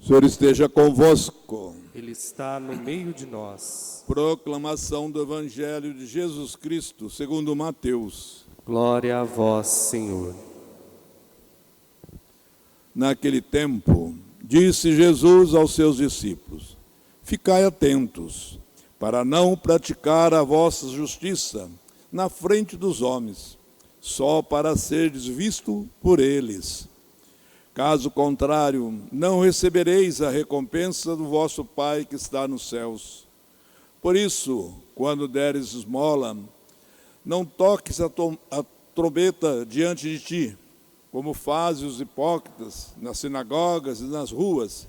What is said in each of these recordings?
Senhor esteja convosco. Ele está no meio de nós. Proclamação do Evangelho de Jesus Cristo, segundo Mateus. Glória a vós, Senhor. Naquele tempo, disse Jesus aos seus discípulos: ficai atentos, para não praticar a vossa justiça na frente dos homens, só para seres visto por eles. Caso contrário, não recebereis a recompensa do vosso Pai que está nos céus. Por isso, quando deres esmola, não toques a trombeta diante de ti, como fazem os hipócritas nas sinagogas e nas ruas,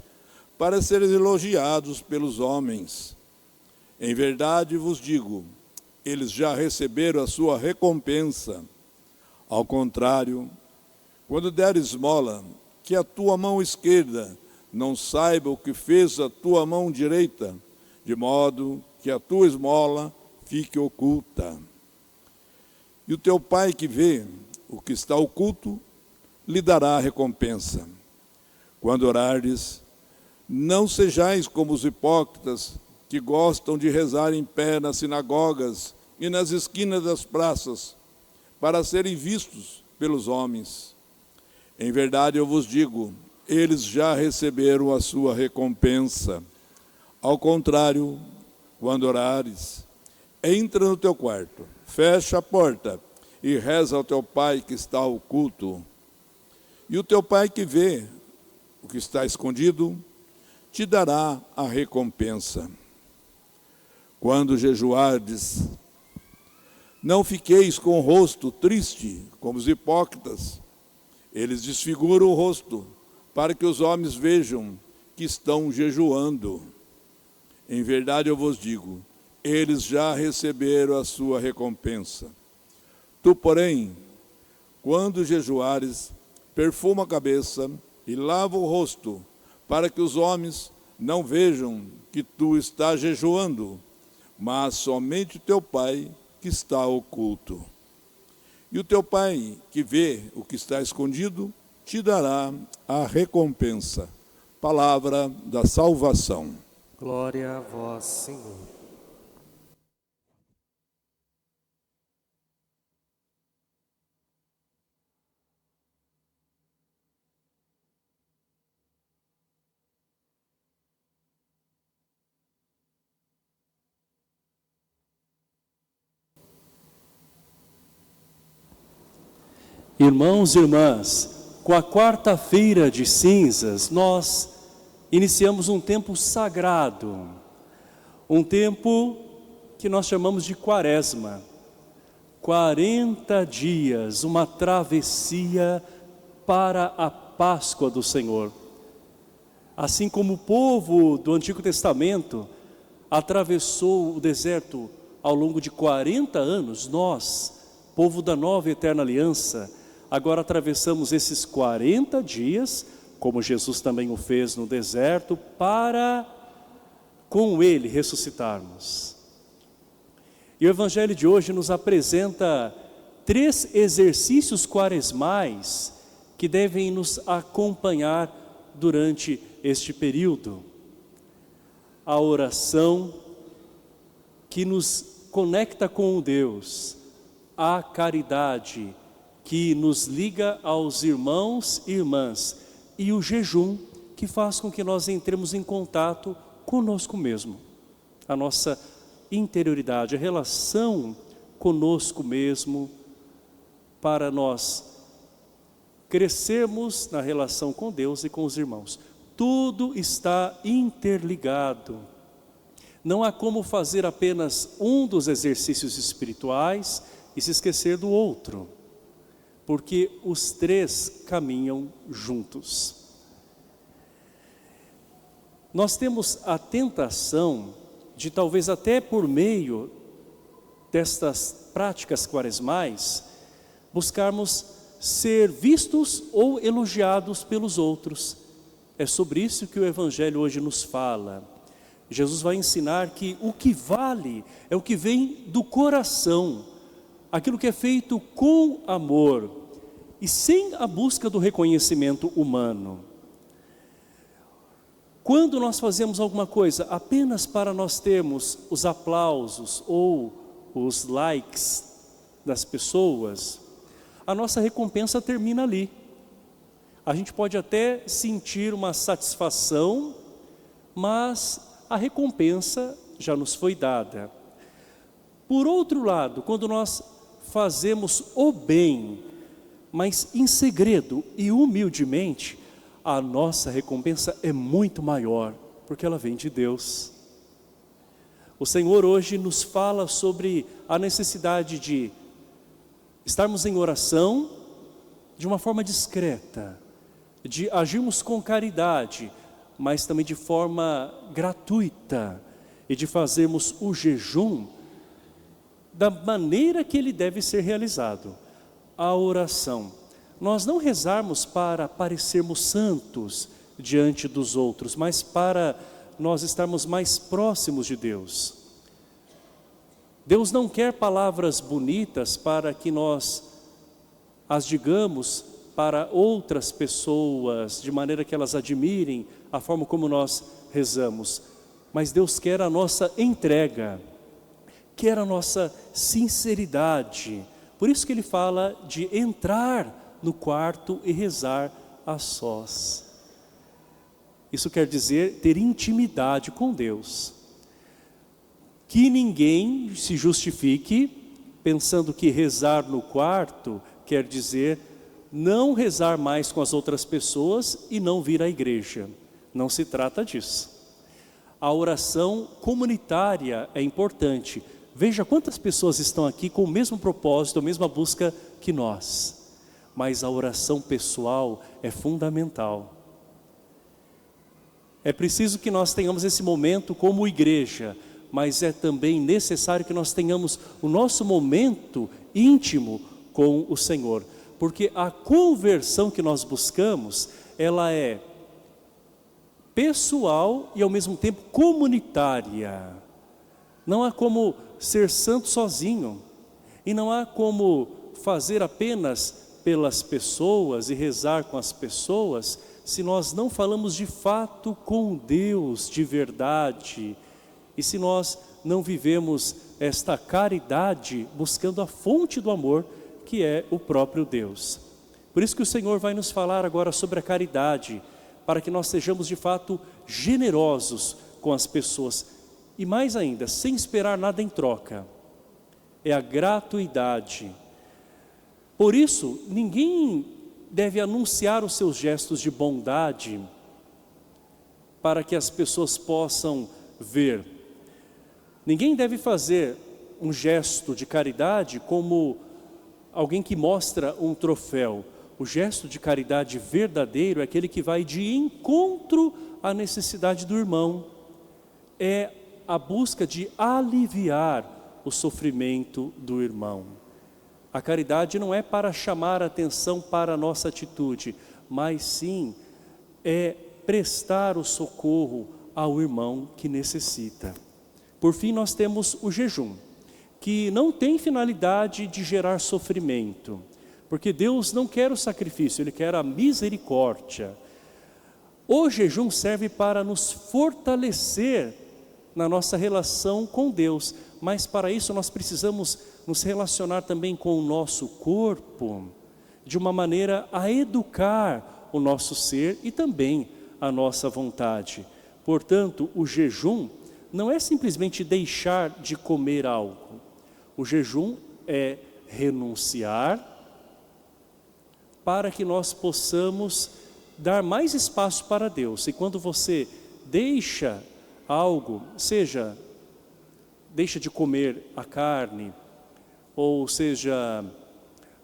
para serem elogiados pelos homens. Em verdade vos digo, eles já receberam a sua recompensa. Ao contrário, quando deres esmola, que a tua mão esquerda não saiba o que fez a tua mão direita, de modo que a tua esmola fique oculta. E o teu Pai que vê o que está oculto, lhe dará a recompensa. Quando orardes, não sejais como os hipócritas, que gostam de rezar em pé nas sinagogas e nas esquinas das praças, para serem vistos pelos homens. Em verdade eu vos digo, eles já receberam a sua recompensa. Ao contrário, quando orares, entra no teu quarto, fecha a porta e reza ao teu Pai que está oculto. E o teu Pai que vê o que está escondido, te dará a recompensa. Quando jejuardes, não fiqueis com o rosto triste, como os hipócritas. Eles desfiguram o rosto, para que os homens vejam que estão jejuando. Em verdade eu vos digo, eles já receberam a sua recompensa. Tu, porém, quando jejuares, perfuma a cabeça e lava o rosto, para que os homens não vejam que tu estás jejuando, mas somente o teu Pai que está oculto. E o teu Pai, que vê o que está escondido, te dará a recompensa. Palavra da salvação. Glória a vós, Senhor. Irmãos e irmãs, com a quarta-feira de cinzas, nós iniciamos um tempo sagrado, um tempo que nós chamamos de Quaresma. 40 dias, uma travessia para a Páscoa do Senhor. Assim como o povo do Antigo Testamento atravessou o deserto ao longo de 40 anos, nós, povo da nova e eterna aliança, agora atravessamos esses 40 dias, como Jesus também o fez no deserto, para com Ele ressuscitarmos. E o Evangelho de hoje nos apresenta 3 exercícios quaresmais que devem nos acompanhar durante este período. A oração que nos conecta com o Deus, a caridade que nos liga aos irmãos e irmãs, e o jejum que faz com que nós entremos em contato conosco mesmo. A nossa interioridade, a relação conosco mesmo, para nós crescermos na relação com Deus e com os irmãos. Tudo está interligado. Não há como fazer apenas um dos exercícios espirituais e se esquecer do outro, porque os 3 caminham juntos. Nós temos a tentação de, talvez até por meio destas práticas quaresmais, buscarmos ser vistos ou elogiados pelos outros. É sobre isso que o Evangelho hoje nos fala. Jesus vai ensinar que o que vale é o que vem do coração, aquilo que é feito com amor e sem a busca do reconhecimento humano. Quando nós fazemos alguma coisa apenas para nós termos os aplausos ou os likes das pessoas, a nossa recompensa termina ali. A gente pode até sentir uma satisfação, mas a recompensa já nos foi dada. Por outro lado, quando nós fazemos o bem, mas em segredo e humildemente, a nossa recompensa é muito maior, porque ela vem de Deus. O Senhor hoje nos fala sobre a necessidade de estarmos em oração de uma forma discreta, de agirmos com caridade, mas também de forma gratuita, e de fazermos o jejum da maneira que ele deve ser realizado. A oração. Nós não rezarmos para parecermos santos diante dos outros, mas para nós estarmos mais próximos de Deus. Deus não quer palavras bonitas para que nós as digamos para outras pessoas, de maneira que elas admirem a forma como nós rezamos. Mas Deus quer a nossa entrega, quer a nossa sinceridade. Por isso que Ele fala de entrar no quarto e rezar a sós. Isso quer dizer ter intimidade com Deus. Que ninguém se justifique pensando que rezar no quarto quer dizer não rezar mais com as outras pessoas e não vir à igreja. Não se trata disso. A oração comunitária é importante. Veja quantas pessoas estão aqui com o mesmo propósito, a mesma busca que nós. Mas a oração pessoal é fundamental. É preciso que nós tenhamos esse momento como igreja, mas é também necessário que nós tenhamos o nosso momento íntimo com o Senhor. Porque a conversão que nós buscamos, ela é pessoal e ao mesmo tempo comunitária. Não há como ser santo sozinho. E não há como fazer apenas pelas pessoas e rezar com as pessoas, se nós não falamos de fato com Deus de verdade. E se nós não vivemos esta caridade buscando a fonte do amor, que é o próprio Deus. Por isso que o Senhor vai nos falar agora sobre a caridade, para que nós sejamos de fato generosos com as pessoas. E mais ainda, sem esperar nada em troca. É a gratuidade. Por isso, ninguém deve anunciar os seus gestos de bondade para que as pessoas possam ver. Ninguém deve fazer um gesto de caridade como alguém que mostra um troféu. O gesto de caridade verdadeiro é aquele que vai de encontro à necessidade do irmão. É a busca de aliviar o sofrimento do irmão. A caridade não é para chamar a atenção para a nossa atitude, mas sim é prestar o socorro ao irmão que necessita. Por fim, nós temos o jejum, que não tem finalidade de gerar sofrimento, porque Deus não quer o sacrifício, Ele quer a misericórdia. O jejum serve para nos fortalecer na nossa relação com Deus, mas para isso nós precisamos nos relacionar também com o nosso corpo, de uma maneira a educar o nosso ser e também a nossa vontade. Portanto, o jejum não é simplesmente deixar de comer algo. O jejum é renunciar para que nós possamos dar mais espaço para Deus. E quando você deixa algo, seja, deixa de comer a carne, ou seja,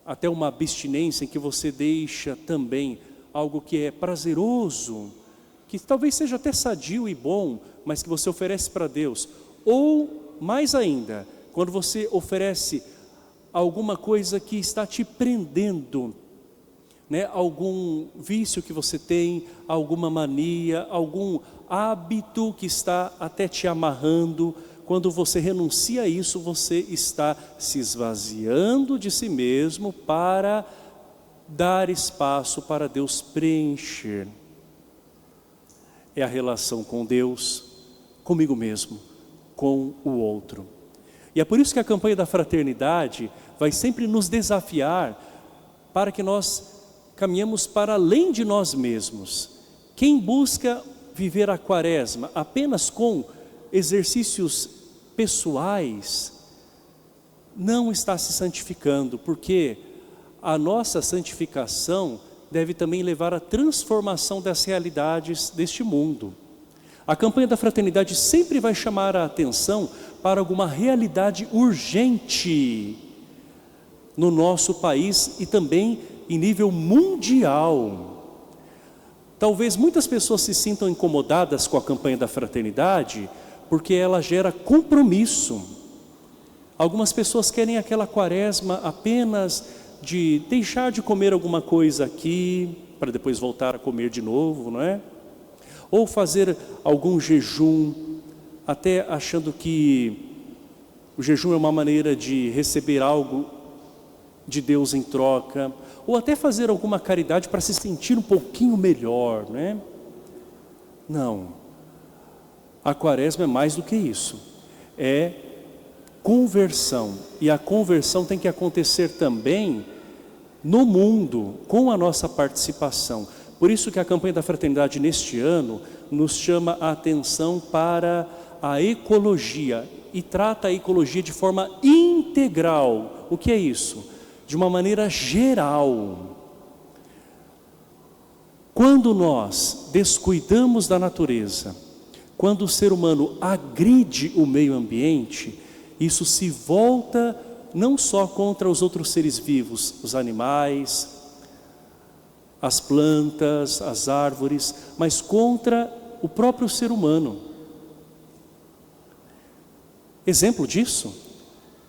até uma abstinência em que você deixa também algo que é prazeroso, que talvez seja até sadio e bom, mas que você oferece para Deus. Ou, mais ainda, quando você oferece alguma coisa que está te prendendo, né? Algum vício que você tem, alguma mania, algum hábito que está até te amarrando. Quando você renuncia a isso, você está se esvaziando de si mesmo para dar espaço para Deus preencher. é a relação com Deus, comigo mesmo, com o outro. E é por isso que a campanha da fraternidade vai sempre nos desafiar para que nós caminhemos para além de nós mesmos. Quem busca viver a quaresma apenas com exercícios pessoais, não está se santificando, porque a nossa santificação deve também levar à transformação das realidades deste mundo. A campanha da fraternidade sempre vai chamar a atenção para alguma realidade urgente no nosso país e também em nível mundial. Talvez muitas pessoas se sintam incomodadas com a campanha da fraternidade porque ela gera compromisso. Algumas pessoas querem aquela quaresma apenas de deixar de comer alguma coisa aqui para depois voltar a comer de novo, não é? Ou fazer algum jejum, até achando que o jejum é uma maneira de receber algo de Deus em troca, ou até fazer alguma caridade para se sentir um pouquinho melhor, né? Não, a quaresma é mais do que isso, é conversão, e a conversão tem que acontecer também no mundo, com a nossa participação. Por isso que a campanha da fraternidade neste ano nos chama a atenção para a ecologia, e trata a ecologia de forma integral. O que é isso? De uma maneira geral. Quando nós descuidamos da natureza, quando o ser humano agride o meio ambiente, isso se volta não só contra os outros seres vivos, os animais, as plantas, as árvores, mas contra o próprio ser humano. Exemplo disso,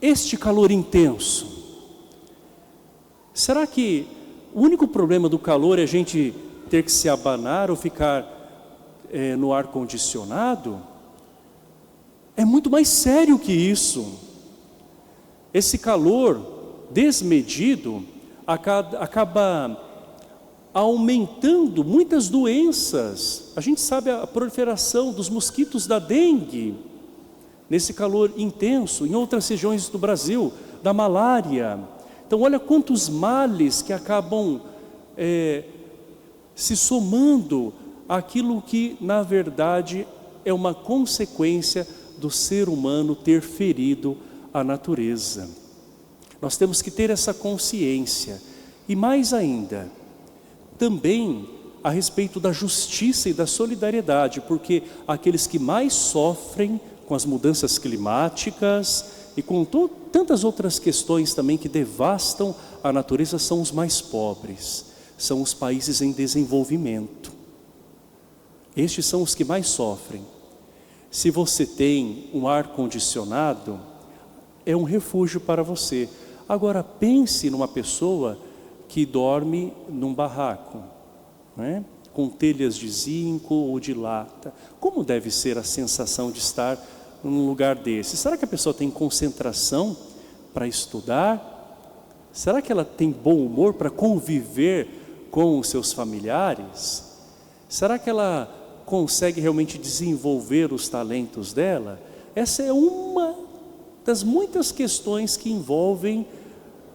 este calor intenso. Será que o único problema do calor é a gente ter que se abanar ou ficar no ar-condicionado? É muito mais sério que isso. Esse calor desmedido acaba aumentando muitas doenças. A gente sabe a proliferação dos mosquitos da dengue, nesse calor intenso, em outras regiões do Brasil, da malária. Então olha quantos males que acabam se somando àquilo que na verdade é uma consequência do ser humano ter ferido a natureza. Nós temos que ter essa consciência. E mais ainda, também a respeito da justiça e da solidariedade, porque aqueles que mais sofrem com as mudanças climáticas e com tantas outras questões também que devastam a natureza são os mais pobres, são os países em desenvolvimento. Estes são os que mais sofrem. Se você tem um ar-condicionado, é um refúgio para você. Agora pense numa pessoa que dorme num barraco, né? Com telhas de zinco ou de lata. Como deve ser a sensação de estar num lugar desse? Será que a pessoa tem concentração para estudar? Será que ela tem bom humor para conviver com os seus familiares? Será que ela consegue realmente desenvolver os talentos dela? Essa é uma das muitas questões que envolvem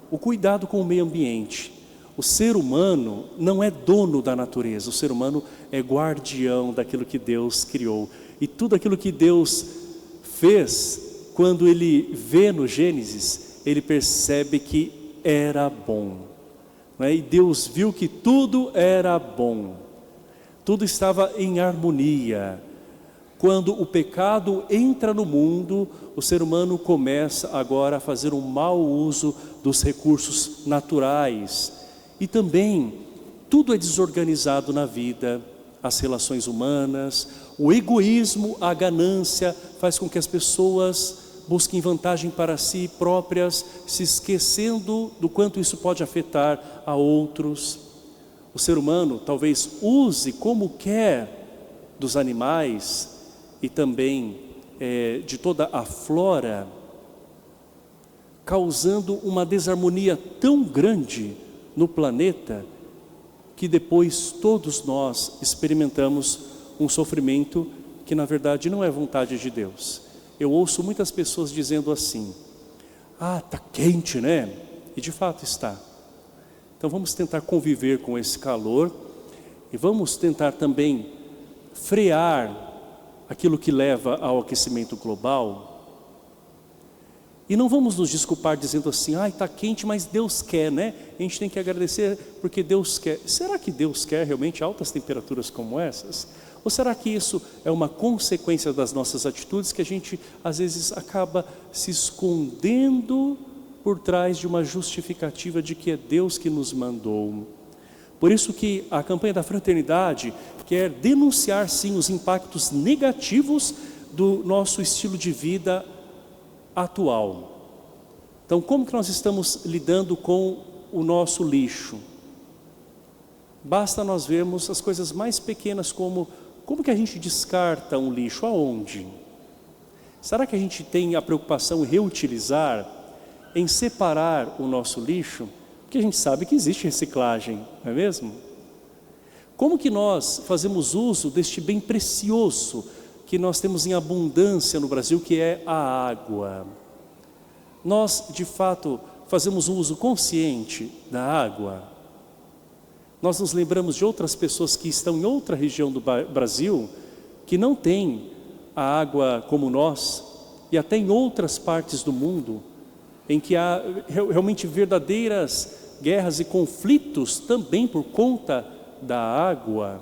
o cuidado com o meio ambiente. O ser humano não é dono da natureza, o ser humano é guardião daquilo que Deus criou. E tudo aquilo que Deus fez, quando ele vê no Gênesis, ele percebe que era bom, né? E Deus viu que tudo era bom, tudo estava em harmonia. Quando o pecado entra no mundo, o ser humano começa agora a fazer um mau uso dos recursos naturais. E também, tudo é desorganizado na vida, as relações humanas, o egoísmo, a ganância, faz com que as pessoas busquem vantagem para si próprias, se esquecendo do quanto isso pode afetar a outros. O ser humano talvez use como quer dos animais e também de toda a flora, causando uma desarmonia tão grande no planeta, que depois todos nós experimentamos um sofrimento que na verdade não é vontade de Deus. Eu ouço muitas pessoas dizendo assim: ah, está quente, né? E de fato está. Então vamos tentar conviver com esse calor e vamos tentar também frear aquilo que leva ao aquecimento global. E não vamos nos desculpar dizendo assim: ah, está quente, mas Deus quer, né? A gente tem que agradecer porque Deus quer. Será que Deus quer realmente altas temperaturas como essas? Ou será que isso é uma consequência das nossas atitudes que a gente às vezes acaba se escondendo por trás de uma justificativa de que é Deus que nos mandou? Por isso que a campanha da fraternidade quer denunciar sim os impactos negativos do nosso estilo de vida atual. Então, como que nós estamos lidando com o nosso lixo? Basta nós vermos as coisas mais pequenas, como que a gente descarta um lixo, aonde? Será que a gente tem a preocupação em reutilizar, em separar o nosso lixo? Porque a gente sabe que existe reciclagem, não é mesmo? Como que nós fazemos uso deste bem precioso que nós temos em abundância no Brasil, que é a água? Nós, de fato, fazemos um uso consciente da água? Nós nos lembramos de outras pessoas que estão em outra região do Brasil, que não têm a água como nós, e até em outras partes do mundo, em que há realmente verdadeiras guerras e conflitos também por conta da água.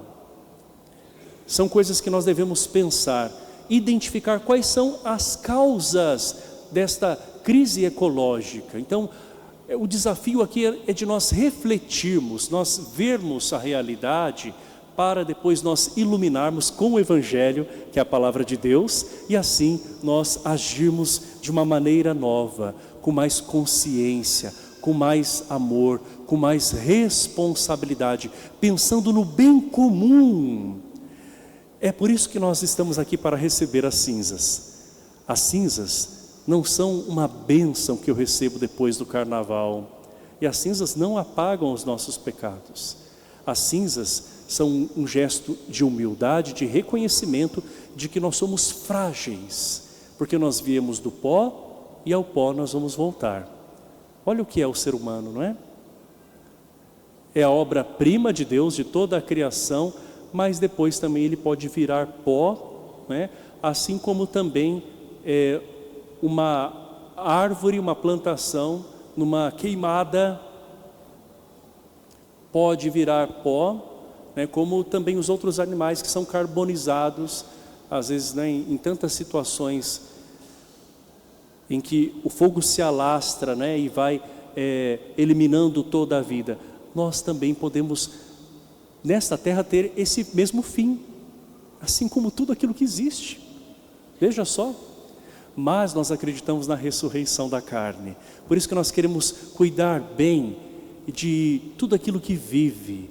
São coisas que nós devemos pensar, identificar quais são as causas desta crise ecológica. Então, o desafio aqui é de nós refletirmos, nós vermos a realidade, para depois nós iluminarmos com o Evangelho, que é a palavra de Deus, e assim nós agirmos de uma maneira nova, com mais consciência, com mais amor, com mais responsabilidade, pensando no bem comum. É por isso que nós estamos aqui para receber as cinzas. As cinzas não são uma bênção que eu recebo depois do carnaval. E as cinzas não apagam os nossos pecados. As cinzas são um gesto de humildade, de reconhecimento de que nós somos frágeis. Porque nós viemos do pó e ao pó nós vamos voltar. Olha o que é o ser humano, não é? É a obra-prima de Deus, de toda a criação, mas depois também ele pode virar pó, né? Assim como também uma árvore, uma plantação, numa queimada, pode virar pó, né, como também os outros animais que são carbonizados, às vezes, né, em tantas situações em que o fogo se alastra, né, e vai eliminando toda a vida. Nós também podemos, nesta terra, ter esse mesmo fim, assim como tudo aquilo que existe. Veja só. Mas nós acreditamos na ressurreição da carne. Por isso que nós queremos cuidar bem de tudo aquilo que vive,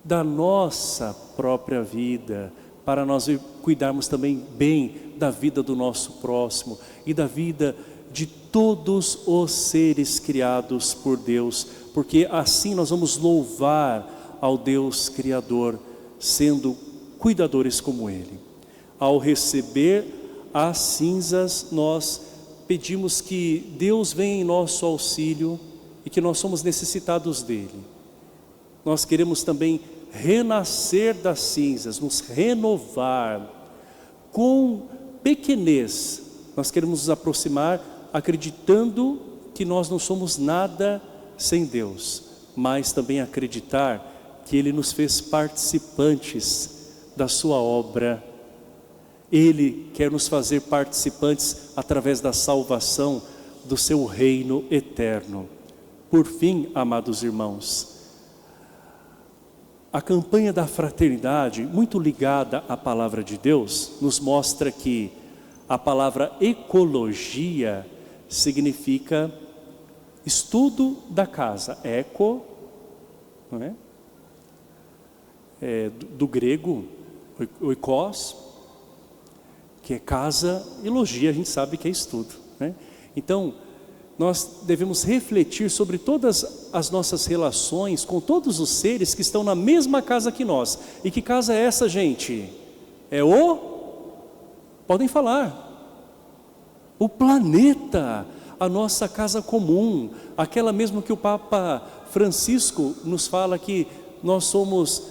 da nossa própria vida, para nós cuidarmos também bem da vida do nosso próximo e da vida de todos os seres criados por Deus, porque assim nós vamos louvar ao Deus Criador, sendo cuidadores como Ele. Ao receber as cinzas, nós pedimos que Deus venha em nosso auxílio e que nós somos necessitados dele. Nós queremos também renascer das cinzas, nos renovar com pequenez. Nós queremos nos aproximar acreditando que nós não somos nada sem Deus, mas também acreditar que Ele nos fez participantes da sua obra. Ele quer nos fazer participantes através da salvação do seu reino eterno. Por fim, amados irmãos, a campanha da fraternidade, muito ligada à palavra de Deus, nos mostra que a palavra ecologia significa estudo da casa. Eco, não é? Do grego, oikos, que é casa, e logia a gente sabe que é estudo, né? Então, nós devemos refletir sobre todas as nossas relações com todos os seres que estão na mesma casa que nós. E que casa é essa, gente? Podem falar. O planeta, a nossa casa comum, aquela mesmo que o Papa Francisco nos fala que nós somos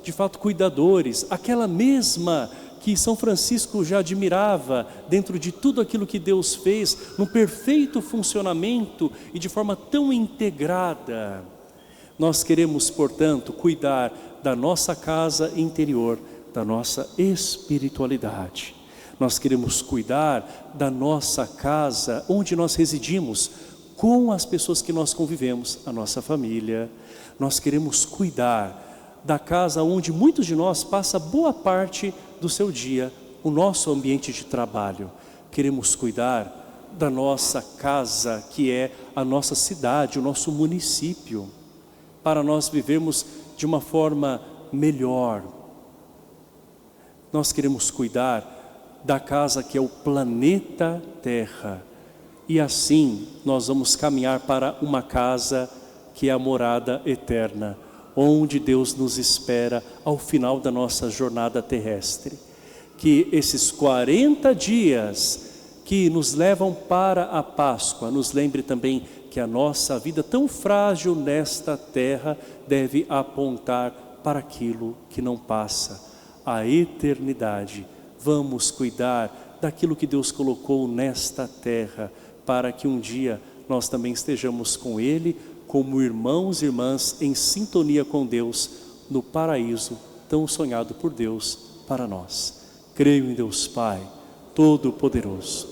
de fato cuidadores, aquela mesma que São Francisco já admirava dentro de tudo aquilo que Deus fez, no perfeito funcionamento e de forma tão integrada. Nós queremos, portanto, cuidar da nossa casa interior, da nossa espiritualidade. Nós queremos cuidar da nossa casa, onde nós residimos, com as pessoas que nós convivemos, a nossa família. Nós queremos cuidar da casa onde muitos de nós passam boa parte do seu dia, o nosso ambiente de trabalho. Queremos cuidar da nossa casa, que é a nossa cidade, o nosso município, para nós vivermos de uma forma melhor. Nós queremos cuidar da casa que é o planeta Terra. E assim nós vamos caminhar para uma casa que é a morada eterna, onde Deus nos espera ao final da nossa jornada terrestre. Que esses 40 dias que nos levam para a Páscoa, nos lembre também que a nossa vida tão frágil nesta terra deve apontar para aquilo que não passa, a eternidade. Vamos cuidar daquilo que Deus colocou nesta terra, para que um dia nós também estejamos com Ele, como irmãos e irmãs em sintonia com Deus, no paraíso tão sonhado por Deus para nós. Creio em Deus Pai, Todo-Poderoso,